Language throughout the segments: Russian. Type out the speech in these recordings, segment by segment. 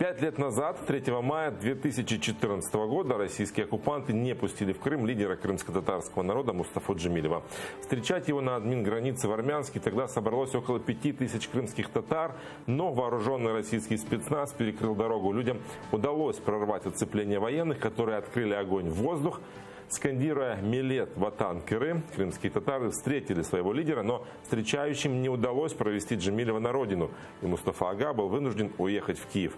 5 лет назад, 3 мая 2014 года, российские оккупанты не пустили в Крым лидера крымско-татарского народа Мустафу Джемилева. Встречать его на админгранице в Армянске тогда собралось около 5000 крымских татар, но вооруженный российский спецназ перекрыл дорогу. Людям удалось прорвать оцепление военных, которые открыли огонь в воздух. Скандируя «Милет, Ватан, Крым», крымские татары встретили своего лидера, но встречающим не удалось провести Джемилева на родину, и Мустафа Ага был вынужден уехать в Киев.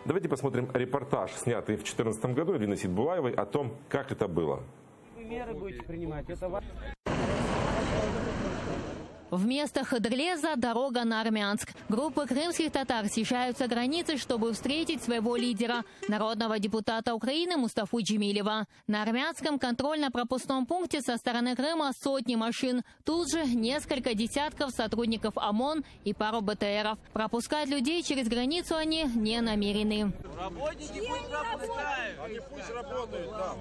Давайте посмотрим репортаж, снятый в 2014 году Ирины Сидбулаевой, о том, как это было. Меры будете принимать. Вместо Хадырлеза дорога на Армянск. Группы крымских татар съезжаются границы, чтобы встретить своего лидера, народного депутата Украины Мустафу Джемилева. На армянском контрольно-пропускном пункте со стороны Крыма сотни машин. Тут же несколько десятков сотрудников ОМОН и пару БТРов. Пропускать людей через границу они не намерены. Работники пусть пропускают. Они пусть работают, да.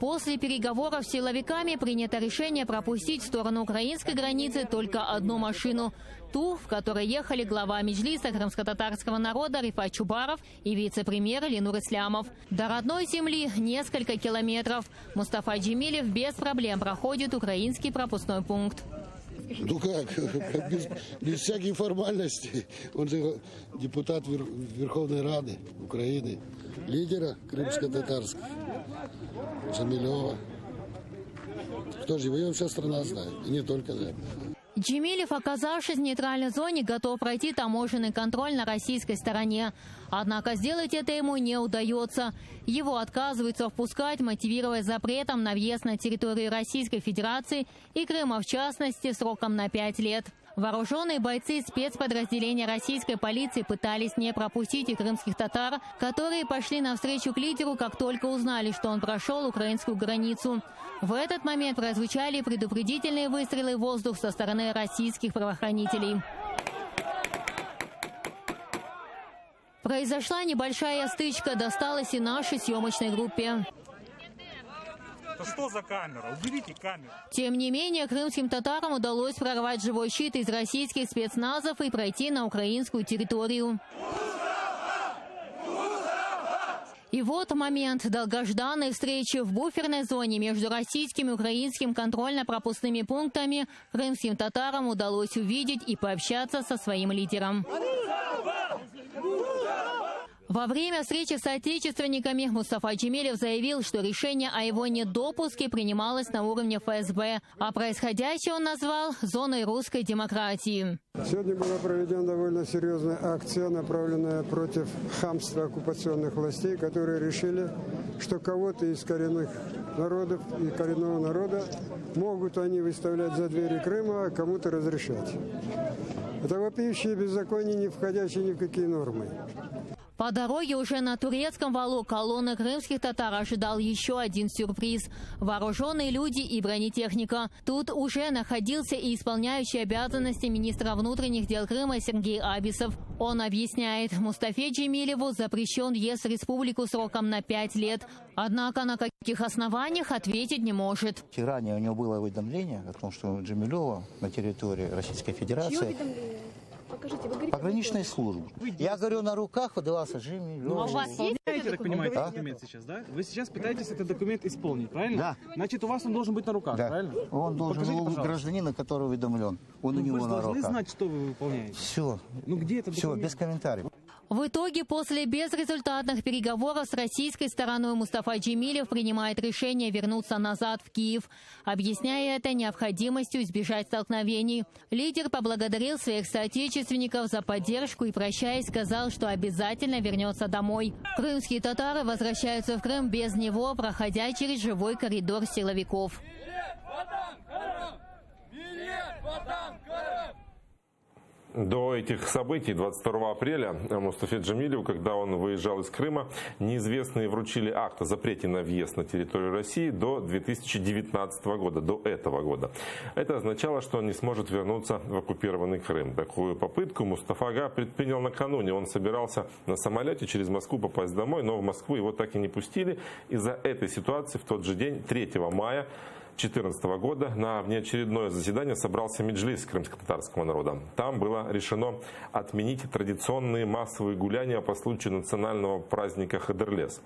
После переговоров с силовиками принято решение пропустить в сторону украинской границы только одну машину. Ту, в которой ехали глава Меджлиса крымско-татарского народа Рифат Чубаров и вице-премьер Ленур Ислямов. До родной земли несколько километров. Мустафа Джемилев без проблем проходит украинский пропускной пункт. Ну как, без всяких формальностей. Он же депутат Верховной Рады Украины, лидера крымско-татарского Джемилева. Кто же, его вся страна знает, и не только это. Джемилев, оказавшись в нейтральной зоне, готов пройти таможенный контроль на российской стороне. Однако сделать это ему не удается. Его отказываются впускать, мотивируя запретом на въезд на территорию Российской Федерации и Крыма в частности сроком на 5 лет. Вооруженные бойцы спецподразделения российской полиции пытались не пропустить и крымских татар, которые пошли навстречу к лидеру, как только узнали, что он прошел украинскую границу. В этот момент прозвучали предупредительные выстрелы в воздух со стороны российских правоохранителей. Произошла небольшая стычка, досталась и нашей съемочной группе. Что за камера? Уберите камеру. Тем не менее, крымским татарам удалось прорвать живой щит из российских спецназов и пройти на украинскую территорию. И вот момент долгожданной встречи в буферной зоне между российским и украинским контрольно-пропускными пунктами. Крымским татарам удалось увидеть и пообщаться со своим лидером. Во время встречи с соотечественниками Мустафа Джемилев заявил, что решение о его недопуске принималось на уровне ФСБ, а происходящее он назвал зоной русской демократии. Сегодня была проведена довольно серьезная акция, направленная против хамства оккупационных властей, которые решили, что кого-то из коренных народов и коренного народа могут они выставлять за двери Крыма, а кому-то разрешать. Это вопиющее беззаконие, не входящее ни в какие нормы. По дороге уже на турецком валу колонны крымских татар ожидал еще один сюрприз. Вооруженные люди и бронетехника. Тут уже находился и исполняющий обязанности министра внутренних дел Крыма Сергей Абисов. Он объясняет, Мустафе Джемилеву запрещен въезд в республику сроком на 5 лет. Однако на каких основаниях ответить не может. Ранее у него было уведомление о том, что Джемилева на территории Российской Федерации... Покажите, вы говорите, пограничная служба. Я говорю, на руках выдавался Джемилев. А у вас есть я так понимаю, этот документ сейчас, да? Вы сейчас пытаетесь этот документ исполнить, правильно? Да. Значит, у вас он должен быть на руках, да. правильно? Он должен быть гражданина, который уведомлен. Он у него вы на руках. Вы должны знать, что вы выполняете. Все. Ну где это документ? Все, без комментариев. В итоге, после безрезультатных переговоров с российской стороной, Мустафа Джемилев принимает решение вернуться назад в Киев, объясняя это необходимостью избежать столкновений. Лидер поблагодарил своих соотечественников за поддержку и, прощаясь, сказал, что обязательно вернется домой. Крымские татары возвращаются в Крым без него, проходя через живой коридор силовиков. До этих событий 22 апреля Мустафе Джемилеву, когда он выезжал из Крыма, неизвестные вручили акт о запрете на въезд на территорию России до 2019 года, до этого года. Это означало, что он не сможет вернуться в оккупированный Крым. Такую попытку Мустафа Ага предпринял накануне. Он собирался на самолете через Москву попасть домой, но в Москву его так и не пустили. Из-за этой ситуации в тот же день, 3 мая, 2014 года на внеочередное заседание собрался меджлис крымско-татарского народа. Там было решено отменить традиционные массовые гуляния по случаю национального праздника Хадырлес.